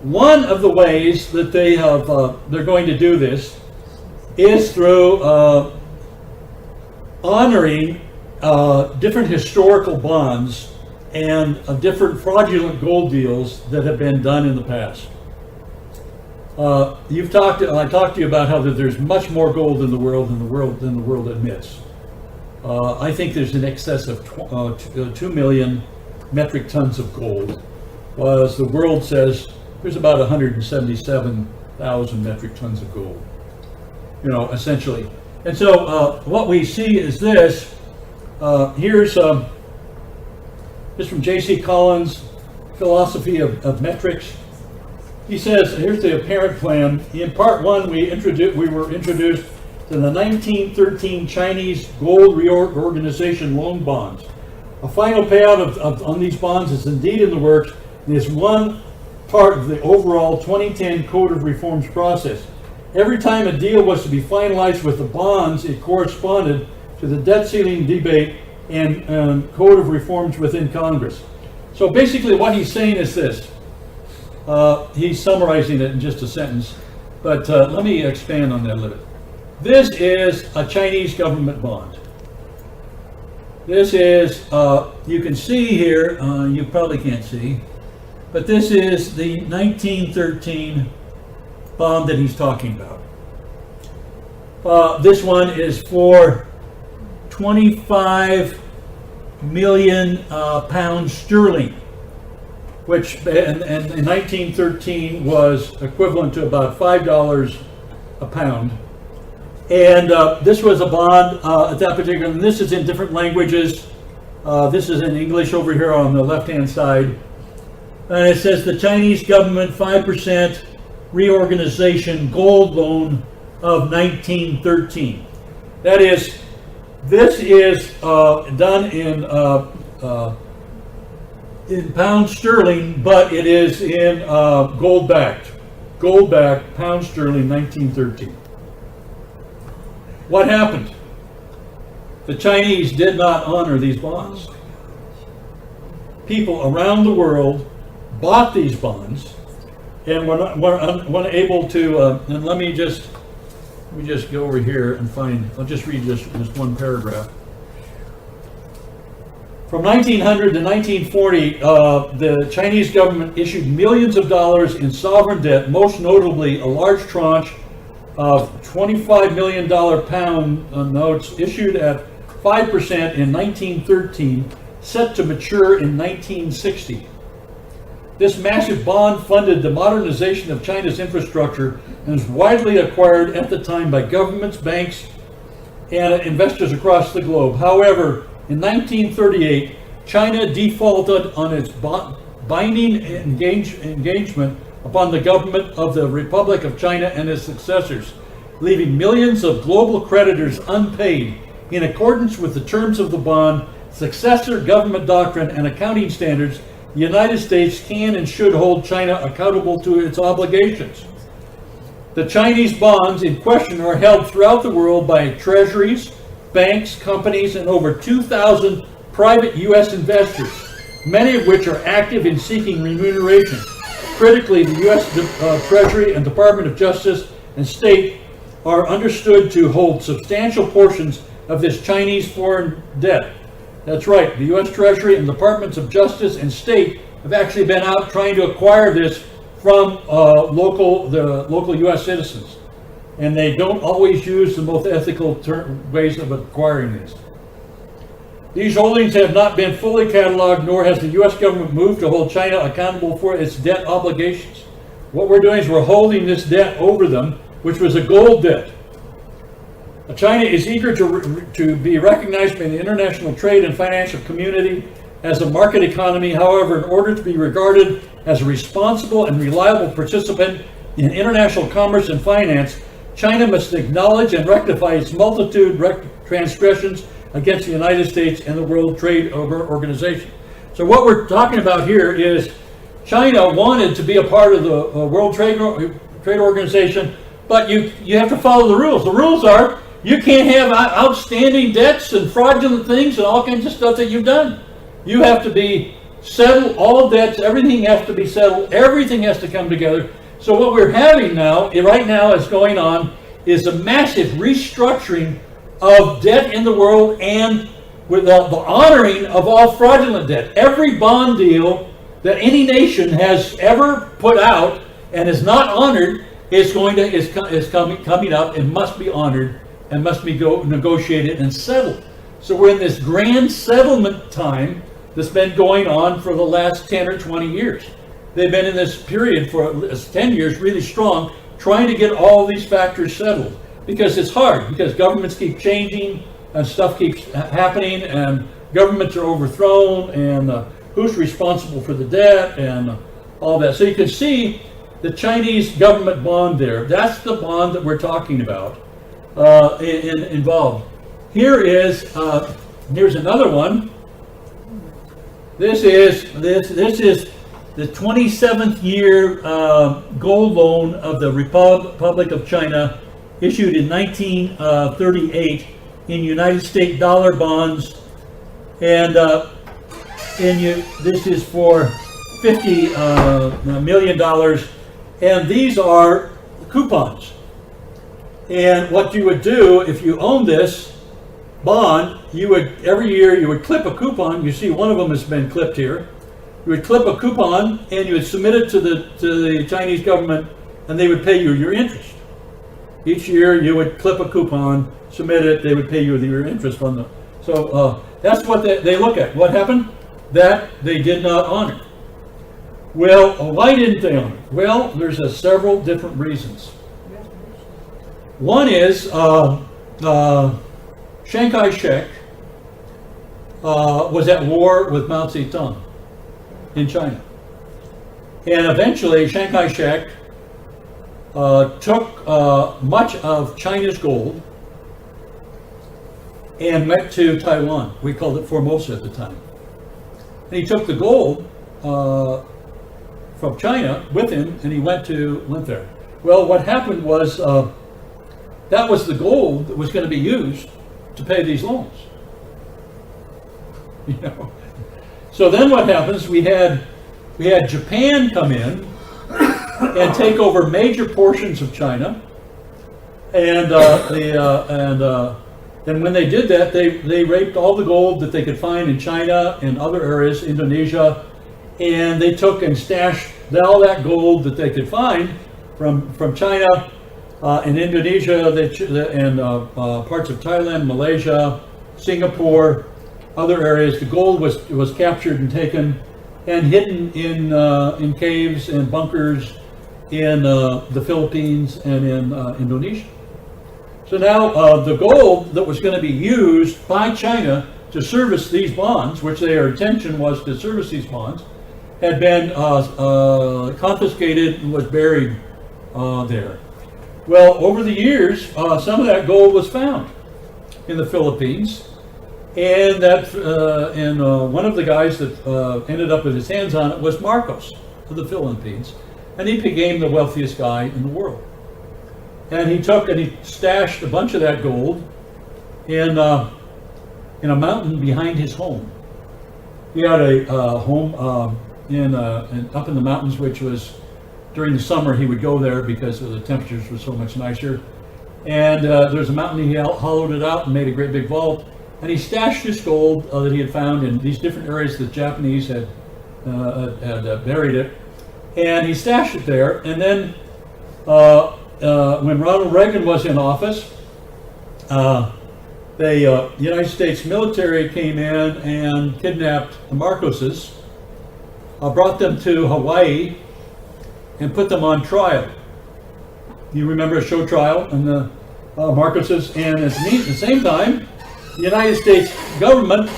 one of the ways that they have they're going to do this is through honoring different historical bonds and different fraudulent gold deals that have been done in the past. I talked to you about how that there's much more gold in the world than the world admits. I think there's in excess of 2 million metric tons of gold, whereas the world says there's about 177,000 metric tons of gold. You know, essentially. And so what we see is this. Here's this from J.C. Collins' Philosophy of Metrics. He says, here's the apparent plan. In part one, we were introduced to the 1913 Chinese gold reorganization loan bonds. A final payout on these bonds is indeed in the works and is one part of the overall 2010 Code of Reforms process. Every time a deal was to be finalized with the bonds, it corresponded to the debt ceiling debate and Code of Reforms within Congress. So basically what he's saying is this. He's summarizing it in just a sentence, but let me expand on that a little bit. This is a Chinese government bond. This is, you can see here, you probably can't see, but this is the 1913 bond that he's talking about. This one is for 25 million pounds sterling, which in 1913 was equivalent to about $5 a pound. And this was a bond at that particular, and this is in different languages. This is in English over here on the left-hand side. And it says the Chinese government 5% reorganization gold loan of 1913. That is, this is done in pound sterling, but it is in gold-backed pound sterling 1913. What happened? The Chinese did not honor these bonds. People around the world bought these bonds and were unable to, and let me just go over here and find, I'll just read just one paragraph. From 1900 to 1940, the Chinese government issued millions of dollars in sovereign debt, most notably a large tranche of $25 million pound notes issued at 5% in 1913, set to mature in 1960. This massive bond funded the modernization of China's infrastructure and was widely acquired at the time by governments, banks, and investors across the globe. However, in 1938, China defaulted on its binding engagement upon the government of the Republic of China and its successors, leaving millions of global creditors unpaid. In accordance with the terms of the bond, successor government doctrine, and accounting standards, the United States can and should hold China accountable to its obligations. The Chinese bonds in question are held throughout the world by treasuries, banks, companies, and over 2,000 private U.S. investors, many of which are active in seeking remuneration. Critically, the U.S. Treasury and Department of Justice and State are understood to hold substantial portions of this Chinese foreign debt. That's right, the U.S. Treasury and Departments of Justice and State have actually been out trying to acquire this from the local U.S. citizens. And they don't always use the most ethical ways of acquiring this. These holdings have not been fully cataloged, nor has the U.S. government moved to hold China accountable for its debt obligations. What we're doing is we're holding this debt over them, which was a gold debt. China is eager to be recognized by the international trade and financial community as a market economy. However, in order to be regarded as a responsible and reliable participant in international commerce and finance, China must acknowledge and rectify its multitude transgressions against the United States and the World Trade Organization. So what we're talking about here is China wanted to be a part of the World Trade Organization, but you have to follow the rules. The rules are you can't have outstanding debts and fraudulent things and all kinds of stuff that you've done. You have to be settle all debts, everything has to be settled, everything has to come together. So what we're having now, right now is going on, is a massive restructuring of debt in the world and with the honoring of all fraudulent debt. Every bond deal that any nation has ever put out and is not honored is coming up and must be honored and must be negotiated and settled. So we're in this grand settlement time that's been going on for the last 10 or 20 years. They've been in this period for 10 years, really strong, trying to get all these factors settled. Because it's hard, because governments keep changing, and stuff keeps happening, and governments are overthrown, and who's responsible for the debt, and all that. So you can see the Chinese government bond there. That's the bond that we're talking about involved. Here's another one. This is the 27th year gold loan of the Republic of China, issued in 1938 in United States dollar bonds, and this is for $50 million, and these are coupons. And what you would do if you own this bond, you would every year you would clip a coupon. You see one of them has been clipped here. You would clip a coupon and you would submit it to the Chinese government, and they would pay you your interest. Each year you would clip a coupon, submit it, they would pay you your interest on the. So that's what they look at. What happened? That they did not honor. Well, why didn't they honor? Well, there's several different reasons. One is Chiang Kai-shek was at war with Mao Zedong in China. And eventually Chiang Kai-shek took much of China's gold and went to Taiwan. We called it Formosa at the time. And he took the gold from China with him, and he went there. Well, what happened was that was the gold that was going to be used to pay these loans. You know. So then what happens? We had Japan come in and take over major portions of China, and when they did that, they raped all the gold that they could find in China and other areas, Indonesia, and they took and stashed all that gold that they could find from China and Indonesia and parts of Thailand, Malaysia, Singapore, other areas. The gold was captured and taken and hidden in caves and bunkers in the Philippines and in Indonesia. So now the gold that was going to be used by China to service these bonds, which their intention was to service these bonds, had been confiscated and was buried there. Well, over the years, some of that gold was found in the Philippines, and one of the guys that ended up with his hands on it was Marcos of the Philippines, and he became the wealthiest guy in the world. And he took and he stashed a bunch of that gold in a mountain behind his home. He had a home up in the mountains, which was during the summer he would go there because the temperatures were so much nicer. And there's a mountain, he hollowed it out and made a great big vault. And he stashed this gold that he had found in these different areas that Japanese had buried it. And he stashed it there. And then when Ronald Reagan was in office, the United States military came in and kidnapped the Marcoses, brought them to Hawaii, and put them on trial. You remember a show trial and the Marcoses, and at the same time, the United States government,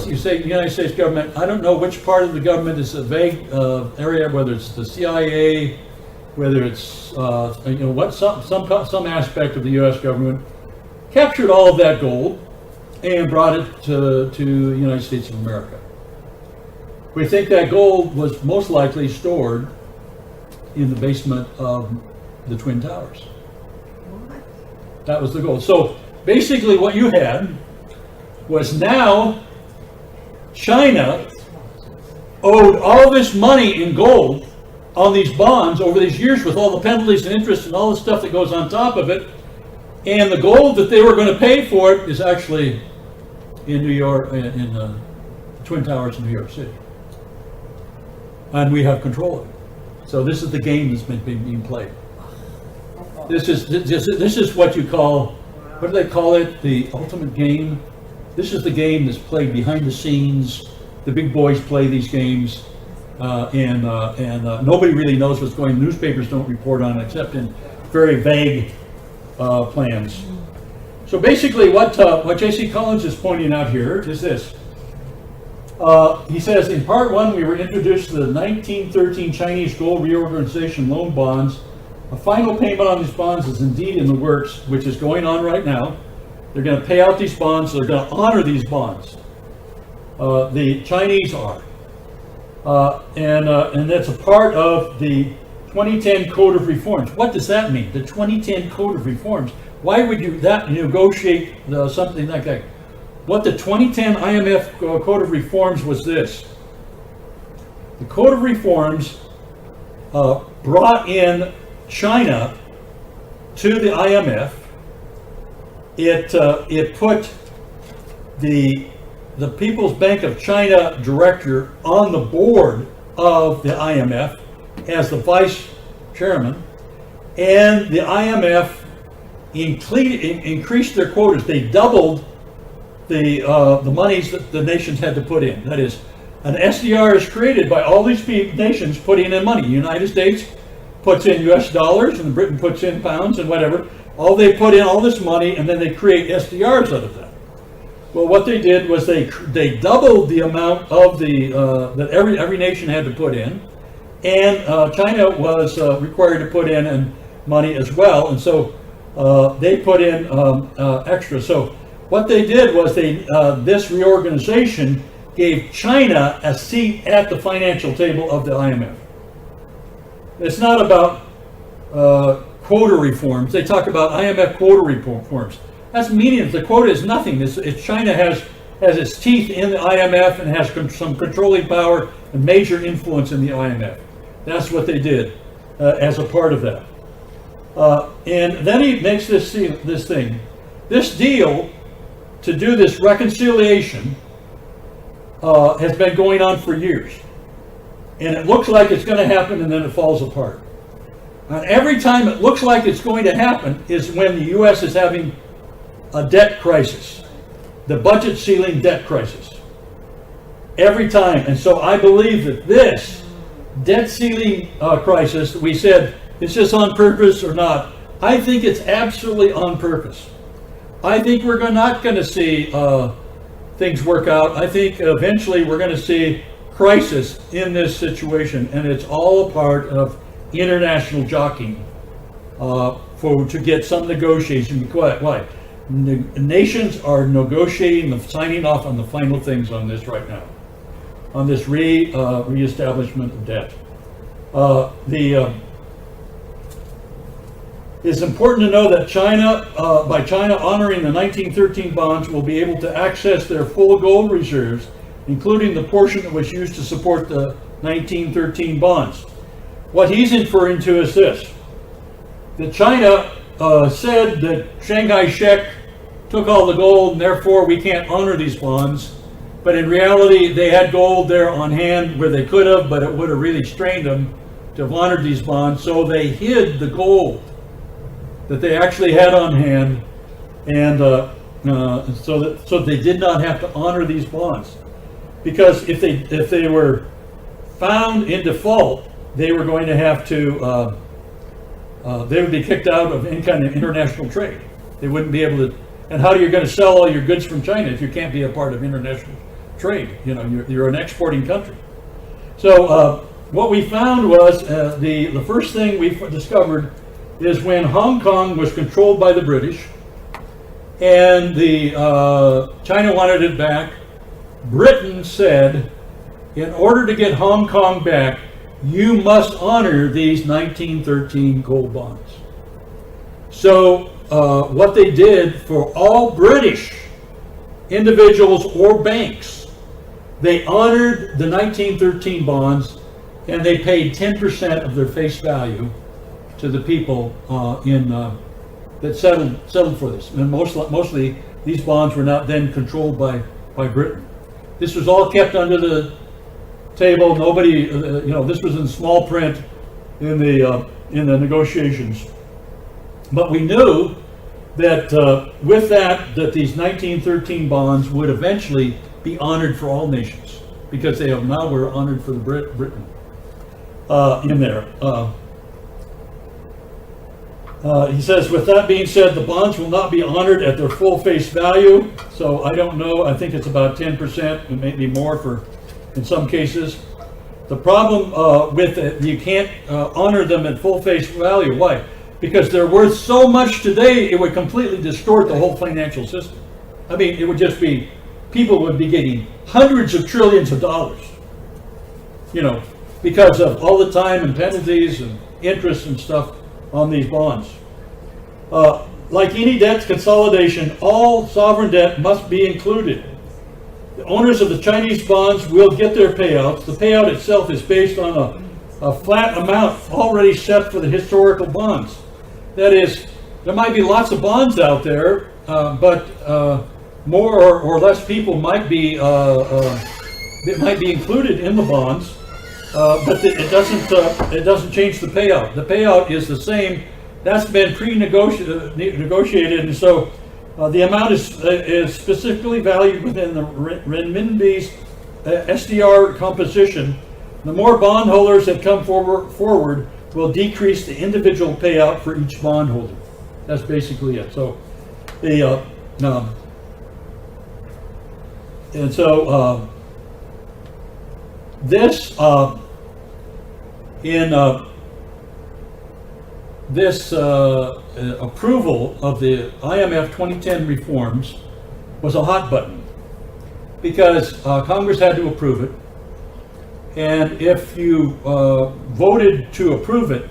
you say United States government, I don't know which part of the government is a vague area, whether it's the CIA, whether it's some aspect of the U.S. government, captured all of that gold and brought it to the United States of America. We think that gold was most likely stored in the basement of the Twin Towers. That was the gold. So basically what you had was now China owed all this money in gold on these bonds over these years with all the penalties and interest and all the stuff that goes on top of it. And the gold that they were going to pay for it is actually in New York, in the Twin Towers in New York City. And we have control of it. So this is the game that's been being played. This is what you call, what do they call it? The ultimate game. This is the game that's played behind the scenes. The big boys play these games, and nobody really knows what's going on. Newspapers don't report on it except in very vague plans. So basically what J.C. Collins is pointing out here is this. He says, in part one, we were introduced to the 1913 Chinese gold reorganization loan bonds. A final payment on these bonds is indeed in the works, which is going on right now. They're going to pay out these bonds. They're going to honor these bonds. The Chinese are. And that's a part of the 2010 Code of Reforms. What does that mean? The 2010 Code of Reforms. Why would you negotiate something like that? What the 2010 IMF Code of Reforms was this. The Code of Reforms brought in China to the IMF. It put the People's Bank of China director on the board of the IMF as the vice chairman, and the IMF increased their quotas. They doubled the monies that the nations had to put in. That is, an SDR is created by all these nations putting in money. The United States puts in US dollars, and Britain puts in pounds and whatever. All they put in all this money, and then they create SDRs out of that. Well, what they did was they doubled the amount of that every nation had to put in, and China was required to put in money as well, and so they put in extra. So what they did was this reorganization gave China a seat at the financial table of the IMF. It's not about quota reforms. They talk about IMF quota reforms. That's meaningless. The quota is nothing. It's China has its teeth in the IMF and has some controlling power and major influence in the IMF. That's what they did as a part of that. And then he makes this thing. This deal to do this reconciliation has been going on for years. And it looks like it's going to happen, and then it falls apart. And every time it looks like it's going to happen is when the U.S. is having a debt crisis, the budget ceiling debt crisis. Every time. And so I believe that this debt ceiling crisis, we said, is this on purpose or not? I think it's absolutely on purpose. I think we're not going to see things work out. I think eventually we're going to see crisis in this situation, and it's all a part of international jockeying to get some negotiation. Why? Nations are negotiating, signing off on the final things on this right now, on this reestablishment of debt. It's important to know that China, by China honoring the 1913 bonds, will be able to access their full gold reserves, including the portion that was used to support the 1913 bonds. What he's inferring to is this: that China said that Shanghai Shek took all the gold, and therefore we can't honor these bonds. But in reality, they had gold there on hand where they could have, but it would have really strained them to have honored these bonds. So they hid the gold that they actually had on hand, and so they did not have to honor these bonds. Because if they were found in default, they were going to have to, they would be kicked out of any kind of international trade. They wouldn't be able to, and how are you going to sell all your goods from China if you can't be a part of international trade? You know, you're an exporting country. So what we found was, the first thing we discovered is when Hong Kong was controlled by the British, and China wanted it back, Britain said, in order to get Hong Kong back, you must honor these 1913 gold bonds. So what they did for all British individuals or banks They honored the 1913 bonds, and they paid 10% of their face value to the people that settled for this. And mostly these bonds were not then controlled by Britain. This was all kept under the table. Nobody, this was in small print in the negotiations. But we knew that with that these 1913 bonds would eventually be honored for all nations, because they have now were honored for the Britain in there. He says, with that being said, the bonds will not be honored at their full face value. So I don't know. I think it's about 10%, and maybe more in some cases. The problem with it, you can't honor them at full face value. Why? Because they're worth so much today, it would completely distort the whole financial system. I mean, it would just be, people would be getting hundreds of trillions of dollars, because of all the time and penalties and interest and stuff on these bonds. Like any debt consolidation, all sovereign debt must be included. The owners of the Chinese bonds will get their payouts. The payout itself is based on a flat amount already set for the historical bonds. That is, there might be lots of bonds out there, but more or less people might be included in the bonds, but it doesn't change the payout. The payout is the same. That's been negotiated, and so the amount is specifically valued within the renminbi's SDR composition. The more bondholders that come forward will decrease the individual payout for each bondholder. That's basically it. So the this approval of the IMF 2010 reforms was a hot button, because Congress had to approve it. And if you voted to approve it,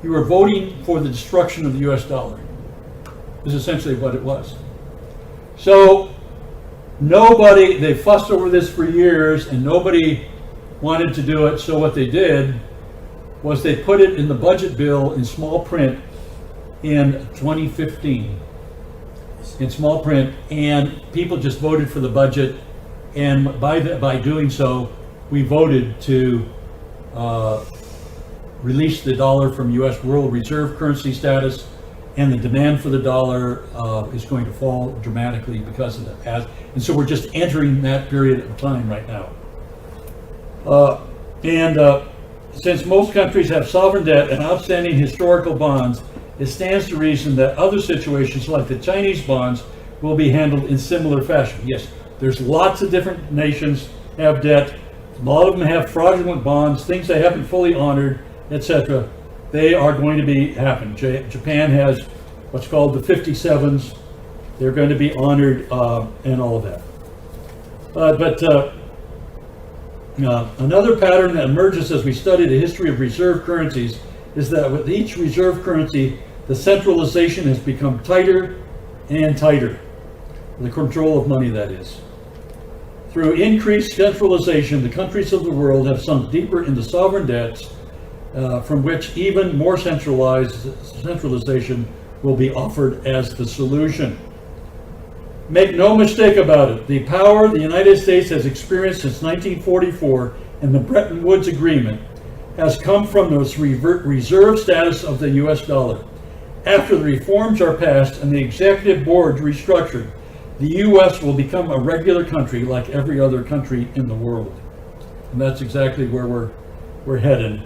you were voting for the destruction of the US dollar. Is essentially what it was. So they fussed over this for years, and nobody wanted to do it. So what they did was they put it in the budget bill in small print in 2015. In small print, and people just voted for the budget, and by doing so, we voted to release the dollar from U.S. world reserve currency status, and the demand for the dollar is going to fall dramatically because of that. And so we're just entering that period of time right now. Since most countries have sovereign debt and outstanding historical bonds, it stands to reason that other situations like the Chinese bonds will be handled in similar fashion. Yes, there's lots of different nations have debt. A lot of them have fraudulent bonds, things they haven't fully honored, etc. They are going to be happening. Japan has what's called the 57s. They're going to be honored and all of that. Another pattern that emerges as we study the history of reserve currencies is that with each reserve currency, the centralization has become tighter and tighter. The control of money, that is. Through increased centralization, the countries of the world have sunk deeper into sovereign debts, from which even more centralization will be offered as the solution. Make no mistake about it, the power the United States has experienced since 1944 and the Bretton Woods Agreement has come from this reserve status of the US dollar. After the reforms are passed and the executive board restructured, the US will become a regular country like every other country in the world. And that's exactly where we're headed.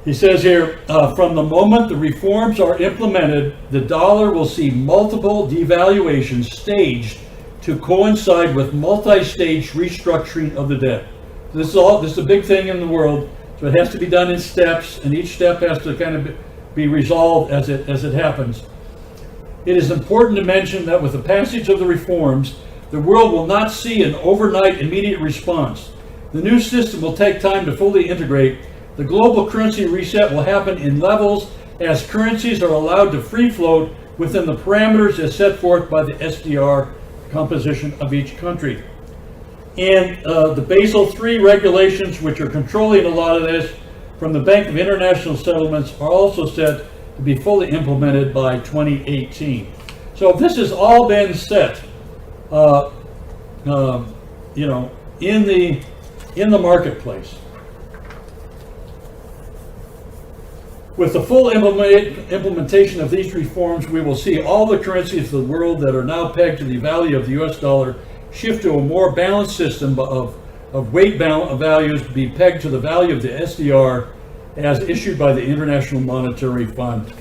He says here, from the moment the reforms are implemented, the dollar will see multiple devaluations staged to coincide with multi-stage restructuring of the debt. This is a big thing in the world, so it has to be done in steps, and each step has to kind of be resolved as it happens. It is important to mention that with the passage of the reforms, the world will not see an overnight immediate response. The new system will take time to fully integrate. The global currency reset will happen in levels as currencies are allowed to free float within the parameters as set forth by the SDR composition of each country. And the Basel III regulations, which are controlling a lot of this from the Bank of International Settlements, are also set to be fully implemented by 2018. So this has all been set, you know, in the marketplace. With the full implementation of these reforms, we will see all the currencies of the world that are now pegged to the value of the US dollar shift to a more balanced system of weight values be pegged to the value of the SDR as issued by the International Monetary Fund.